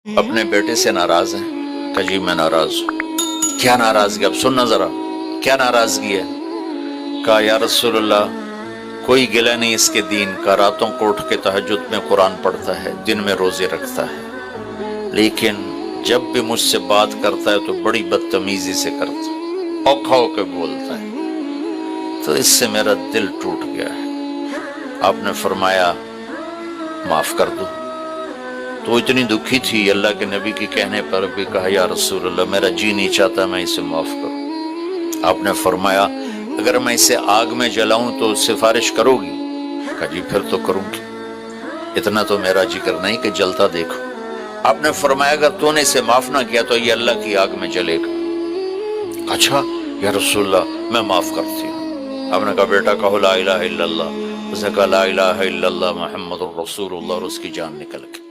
अपने बेटे से नाराज हैं? कहा जी मैं नाराज हूं। क्या नाराजगी? अब सुनना जरा, क्या नाराजगी है? कहा या रसूल अल्लाह, कोई गिला नहीं इसके दीन का, रातों को उठ के तहज्जुद में कुरान पढ़ता है, दिन में रोजे रखता है, लेकिन जब भी मुझसे बात करता है तो बड़ी बदतमीजी से करता है, औखा होकर बोलता है, तो इससे मेरा दिल टूट गया है। आपने फरमाया माफ कर दो। तो इतनी दुखी थी, अल्लाह के नबी के कहने पर भी कहा या रसूल अल्लाह, मेरा जी नहीं चाहता मैं इसे माफ करूं। आपने फरमाया अगर मैं इसे आग में जलाऊं तो सिफारिश करोगी? कहा जी फिर तो करूंगी, इतना तो मेरा जिक्र नहीं कि जलता देखो। आपने फरमाया अगर तूने इसे माफ ना किया तो ये अल्लाह की आग में जलेगा। अच्छा या रसूल अल्लाह, मैं माफ करती हूँ। आपने कहा बेटा कहो ला इलाहा इल्लल्लाह। उसने कहा ला इलाहा इल्लल्लाह मुहम्मदुर रसूलुल्लाह, और उसकी जान निकल गई।